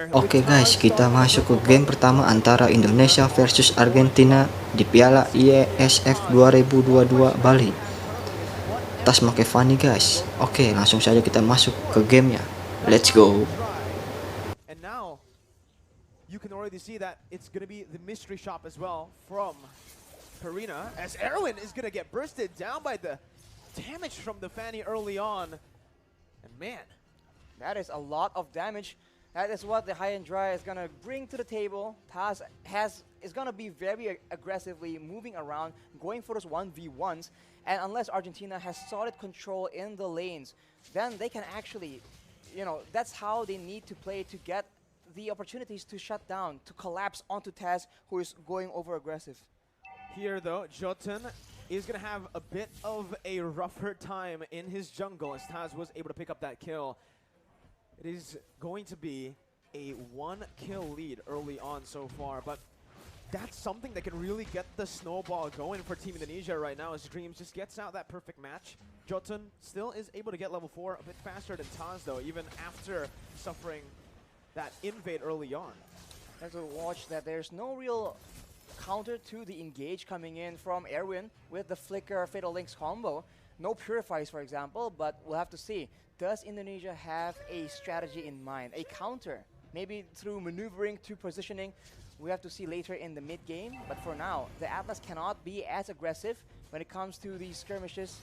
Oke guys, kita masuk ke game pertama antara Indonesia versus Argentina di Piala IESF 2022 Bali. Tas make funny guys. Oke, langsung saja kita masuk ke gamenya. Let's go. And now you can already see that it's gonna be the mystery shop as well from Karina, as Erwin is gonna get bursted down by the damage from the Fanny early on. And man, that is a lot of damage. That is what the high and dry is gonna bring to the table. Taz is gonna be very aggressively moving around, going for those 1v1s, and unless Argentina has solid control in the lanes, then they can actually, that's how they need to play to get the opportunities to shut down, to collapse onto Taz, who is going over aggressive. Here though, Jotun is gonna have a bit of a rougher time in his jungle as Taz was able to pick up that kill. It is going to be a 1-kill lead early on so far, but that's something that can really get the snowball going for Team Indonesia right now as Dreams just gets out that perfect match. Jotun still is able to get level 4 a bit faster than Taz though, even after suffering that invade early on. There's a watch that there's no real counter to the engage coming in from Erwin with the Flicker Fatal Links combo. No Purifies, for example, but we'll have to see. Does Indonesia have a strategy in mind, a counter? Maybe through maneuvering to positioning. We have to see later in the mid game, but for now, the Atlas cannot be as aggressive when it comes to these skirmishes.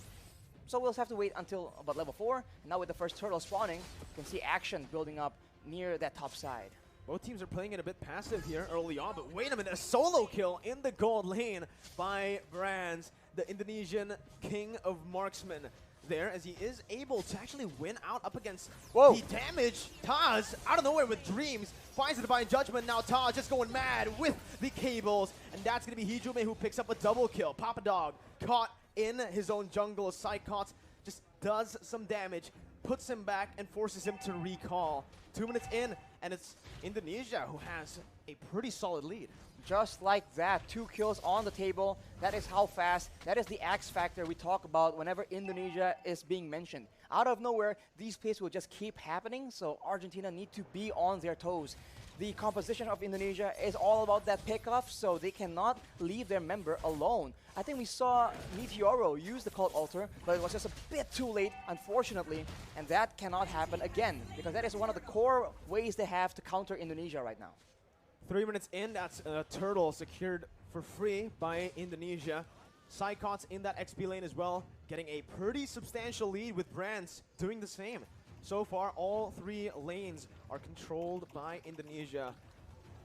So we'll have to wait until about level 4. And now with the first turtle spawning, you can see action building up near that top side. Both teams are playing it a bit passive here early on, but wait a minute, a solo kill in the gold lane by Brands, the Indonesian king of marksmen there, as he is able to actually win out up against the damage. Taz, out of nowhere with Dreams, finds the Divine Judgment. Now Taz just going mad with the cables, and that's going to be Hijume who picks up a double kill. Papa Dog caught in his own jungle. Psychots just does some damage, puts him back, and forces him to recall. 2 minutes in, and it's Indonesia who has a pretty solid lead. Just like that, 2 kills on the table. That is how fast. That is the X factor we talk about whenever Indonesia is being mentioned. Out of nowhere, these plays will just keep happening, so Argentina need to be on their toes. The composition of Indonesia is all about that pickoff, so they cannot leave their member alone. I think we saw Meteoro use the Cult Altar, but it was just a bit too late, unfortunately, and that cannot happen again, because that is one of the core ways they have to counter Indonesia right now. 3 minutes in, that's a turtle secured for free by Indonesia. Psychots in that XP lane as well, getting a pretty substantial lead with Brands doing the same. So far, all 3 lanes are controlled by Indonesia.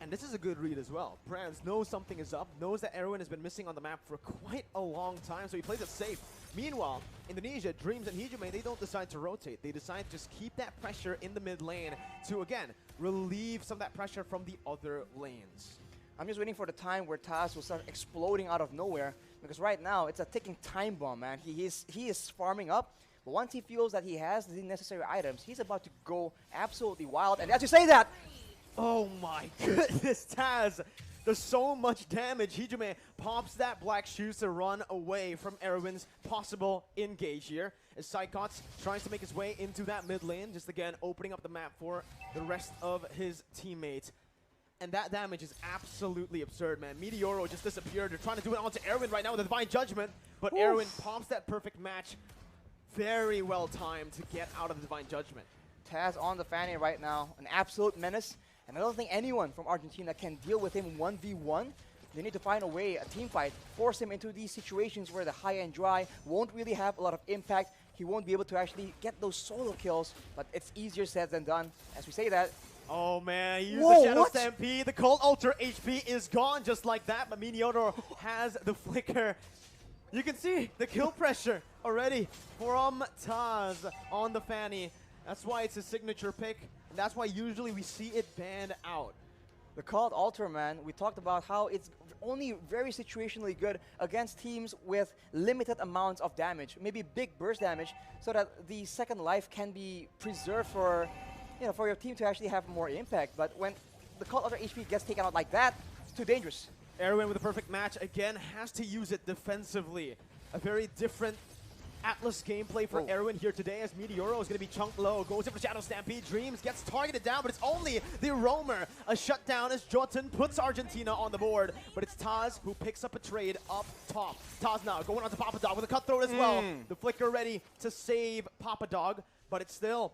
And this is a good read as well. Brands knows something is up, knows that Erwin has been missing on the map for quite a long time, so he plays it safe. Meanwhile, Indonesia, Dreams and Hijume, they don't decide to rotate. They decide to just keep that pressure in the mid lane to, again, relieve some of that pressure from the other lanes. I'm just waiting for the time where Taz will start exploding out of nowhere, because right now it's a ticking time bomb, man. He is farming up, but once he feels that he has the necessary items, he's about to go absolutely wild. And as you say that, oh my goodness, Taz does so much damage. Hijume pops that black shoes to run away from Erwin's possible engage here, as Psychots tries to make his way into that mid lane, just again opening up the map for the rest of his teammates. And that damage is absolutely absurd, man. Meteoro just disappeared. They're trying to do it onto Erwin right now with the Divine Judgment, but Erwin pops that perfect match. Very well timed to get out of the Divine Judgment. Taz on the Fanny right now, an absolute menace. And I don't think anyone from Argentina can deal with him 1v1. They need to find a way, a team fight, force him into these situations where the high and dry won't really have a lot of impact. He won't be able to actually get those solo kills, but it's easier said than done. As we say that, oh man, he used the Shadow Stampede. The Cold Altar HP is gone just like that, but Meteoro has the Flicker. You can see the kill pressure already from Taz on the Fanny. That's why it's a signature pick, and that's why usually we see it banned out. The Cult Altar, man, we talked about how it's only very situationally good against teams with limited amounts of damage, maybe big burst damage, so that the second life can be preserved for, for your team to actually have more impact. But when the Cult Altar HP gets taken out like that, it's too dangerous. Erwin with a perfect match again has to use it defensively. A very different Atlas gameplay for Erwin here today, as Meteoro is going to be chunked low, goes in for Shadow Stampede, Dreams gets targeted down, but it's only the Roamer. A shutdown as Jotun puts Argentina on the board, but it's Taz who picks up a trade up top. Taz now going on to Papa Dog with a cutthroat as well. The flicker ready to save Papa Dog, but it's still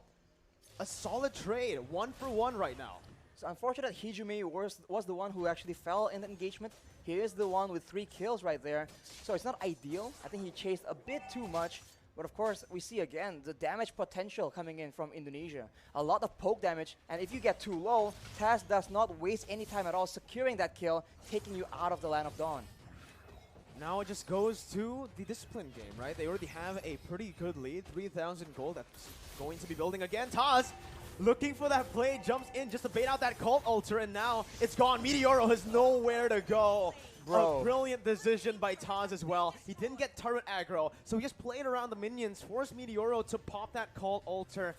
a solid trade, 1-for-1 right now. It's unfortunate Hijumi was the one who actually fell in the engagement. He is the one with 3 kills right there, so it's not ideal. I think he chased a bit too much, but of course we see again the damage potential coming in from Indonesia. A lot of poke damage, and if you get too low, Taz does not waste any time at all securing that kill, taking you out of the Land of Dawn. Now it just goes to the discipline game, right? They already have a pretty good lead, 3,000 gold. That's going to be building again. Taz looking for that play, jumps in just to bait out that Cult Altar, and now it's gone. Meteoro has nowhere to go. Bro. A brilliant decision by Taz as well. He didn't get turret aggro, so he just played around the minions, forced Meteoro to pop that Cult Altar.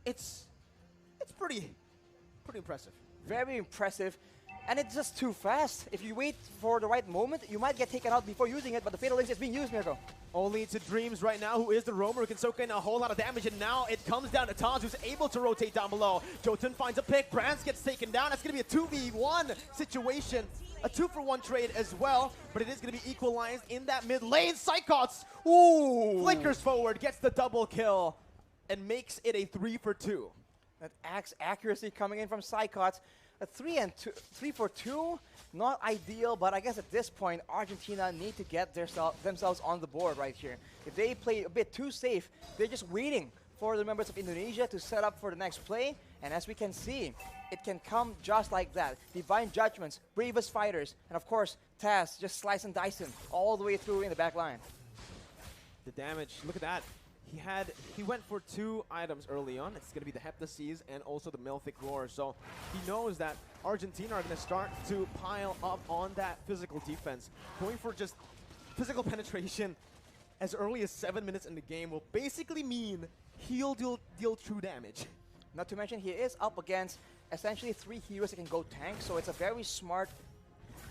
It's pretty impressive. Very impressive. And it's just too fast. If you wait for the right moment, you might get taken out before using it, but the Fatal Links is being used, Mirko. Only to Dreams right now, who is the Roamer, who can soak in a whole lot of damage, and now it comes down to Taz, who's able to rotate down below. Jotun finds a pick, Brands gets taken down. That's going to be a 2v1 situation, a 2-for-1 trade as well, but it is going to be equalized in that mid lane. Psychots, flickers forward, gets the double kill, and makes it a 3-for-2. That axe accuracy coming in from Psychots. A 3-for-2, not ideal, but I guess at this point, Argentina need to get themselves on the board right here. If they play a bit too safe, they're just waiting for the members of Indonesia to set up for the next play, and as we can see, it can come just like that. Divine Judgments, bravest fighters, and of course, Taz just slice and dice him all the way through in the back line. The damage, look at that. He went for 2 items early on. It's going to be the Heptaseas and also the Melphic Roar. So he knows that Argentina are going to start to pile up on that physical defense. Going for just physical penetration as early as 7 minutes in the game will basically mean he'll deal true damage. Not to mention, he is up against essentially 3 heroes that can go tank, so it's a very smart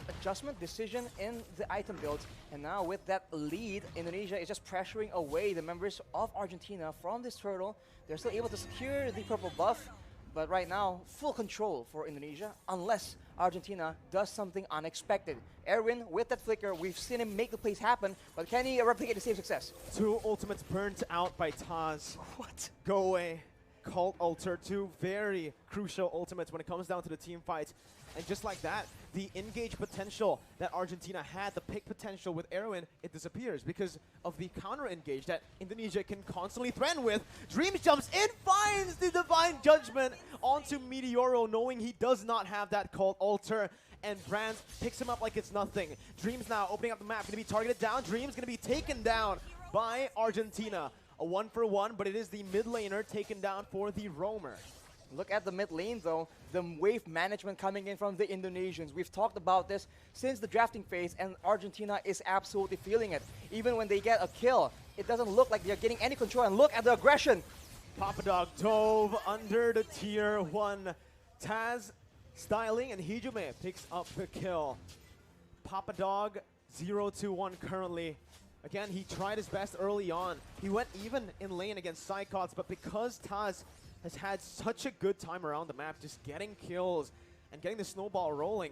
adjustment decision in the item builds. And now with that lead, Indonesia is just pressuring away the members of Argentina from this turtle. They're still able to secure the purple buff, but right now, full control for Indonesia, unless Argentina does something unexpected. Erwin, with that flicker, we've seen him make the plays happen, but can he replicate the same success? 2 ultimates burnt out by Taz. What? Go away. Cult Altar, 2 very crucial ultimates when it comes down to the team fights. And just like that, the engage potential that Argentina had, the pick potential with Erwin, it disappears because of the counter engage that Indonesia can constantly threaten with. Dreams jumps in, finds the Divine Judgment onto Meteoro, knowing he does not have that Cult Altar. And Brands picks him up like it's nothing. Dreams now opening up the map, going to be targeted down. Dreams going to be taken down by Argentina. A 1-for-1, but it is the mid laner taken down for the Roamer. Look at the mid lane though, the wave management coming in from the Indonesians. We've talked about this since the drafting phase, and Argentina is absolutely feeling it. Even when they get a kill, it doesn't look like they're getting any control, and look at the aggression. Papa Dog dove under the tier 1. Taz styling, and Hijime picks up the kill. Papa Dog 0-1 currently. Again, he tried his best early on. He went even in lane against Psychots, but because Taz has had such a good time around the map, just getting kills and getting the snowball rolling,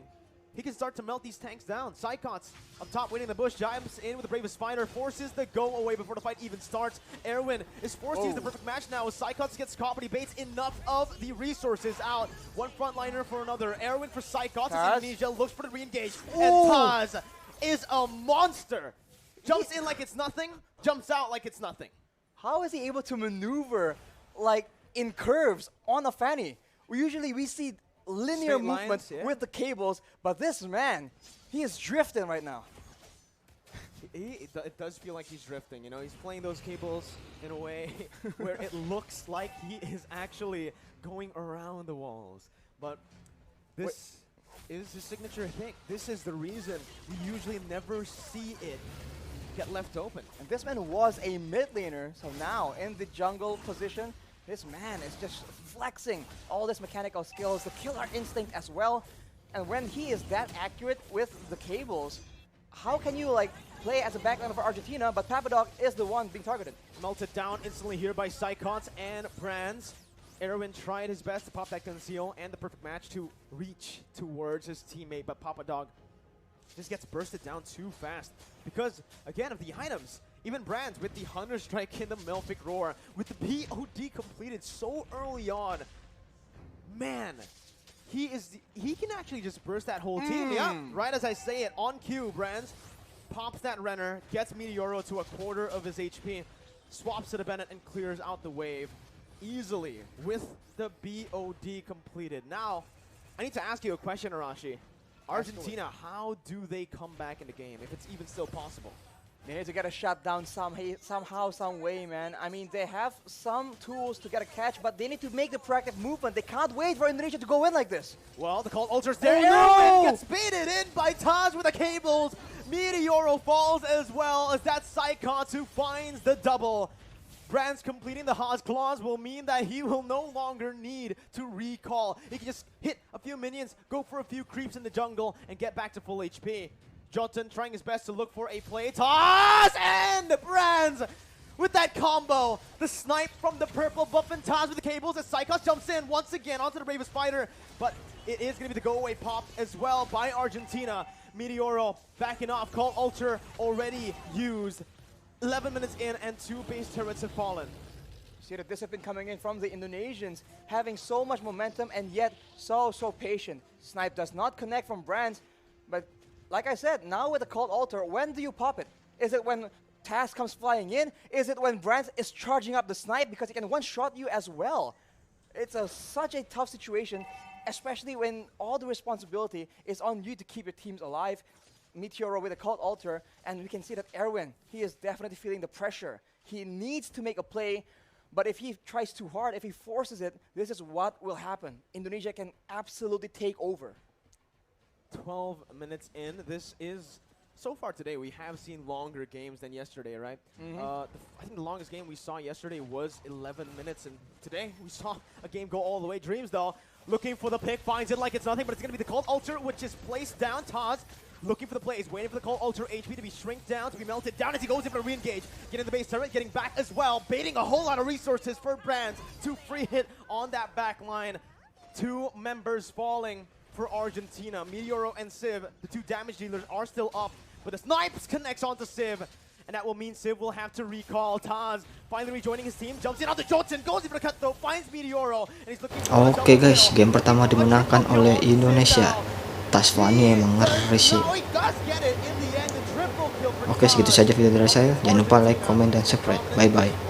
he can start to melt these tanks down. Psychots up top waiting in the bush, jumps in with the bravest fighter, forces the go away before the fight even starts. Erwin is forced to use the perfect match now as Psychots gets caught, but he baits enough of the resources out. One frontliner for another. Erwin for Psychots as Indonesia looks for the re-engage, and Taz is a monster. Jumps in like it's nothing, jumps out like it's nothing. How is he able to maneuver like in curves on a Fanny? Usually we see linear Straight movements lines, with the cables, but this man, he is drifting right now. It does feel like he's drifting, you know, he's playing those cables in a way where it looks like he is actually going around the walls. But this is his signature thing. This is the reason we usually never see it get left open. And this man was a mid laner, so now in the jungle position, this man is just flexing all this mechanical skills, the killer instinct as well. And when he is that accurate with the cables, how can you like play as a backline for Argentina, but Papadog is the one being targeted? Melted down instantly here by Psychons and Brands. Erwin tried his best to pop that conceal and the perfect match to reach towards his teammate, but Papadog just gets bursted down too fast because, again, of the items. Even Brands with the Hunter Strike in the Melfic Roar, with the POD completed so early on. Man, he can actually just burst that whole team. Yeah, right as I say it, on cue, Brands pops that Renner, gets Meteoro to a quarter of his HP, swaps to the Bennett and clears out the wave easily with the BOD completed. Now, I need to ask you a question, Arashi. Argentina, how do they come back in the game, if it's even still possible? They need to get a shutdown somehow, some way, man. I mean, they have some tools to get a catch, but they need to make the proactive movement. They can't wait for Indonesia to go in like this. Well, the Cold Ultra's there. Oh, Erwin gets baited in by Taj with the cables. Meteoro falls as well as that Psychons who finds the double. Brands completing the Haas claws will mean that he will no longer need to recall. He can just hit a few minions, go for a few creeps in the jungle, and get back to full HP. Jotun trying his best to look for a play. Toss and Brands with that combo. The snipe from the purple buff and Taz with the cables as Psychos jumps in once again onto the Bravest Fighter. But it is going to be the go-away pop as well by Argentina. Meteoro backing off. Call Ultra already used. 11 minutes in and 2 base turrets have fallen. See the discipline coming in from the Indonesians, having so much momentum and yet so patient. Snipe does not connect from Brands, but like I said, now with the Cold Altar, when do you pop it? Is it when Taz comes flying in? Is it when Brands is charging up the Snipe because he can one-shot you as well? It's such a tough situation, especially when all the responsibility is on you to keep your teams alive. Meteoro with a Cold Altar, and we can see that Erwin, he is definitely feeling the pressure. He needs to make a play, but if he tries too hard, if he forces it, this is what will happen. Indonesia can absolutely take over. 12 minutes in. This is, so far today, we have seen longer games than yesterday, right? I think the longest game we saw yesterday was 11 minutes, and today we saw a game go all the way. Dreams, though, looking for the pick, finds it like it's nothing, but it's going to be the Cold Ultra, which is placed down. Taz looking for the plays, waiting for the Cold Ultra HP to be shrink down, to be melted down as he goes in for a re-engage. Getting the base turret, getting back as well, baiting a whole lot of resources for Brands to free hit on that back line. 2 members falling for Argentina. Meteoro and Civ, the 2 damage dealers, are still up, but the Snipes connects onto Civ, and that will mean Civ will have to recall. Taz finally rejoining his team, jumps in onto Jotun, goes in for the cutthroat, finds Meteoro, and he's looking for Oke guys, game pertama dimenangkan oleh Indonesia. Tasfani emang ngeri sih. Oke, segitu saja video dari saya. Jangan lupa like, comment, dan subscribe. Bye bye.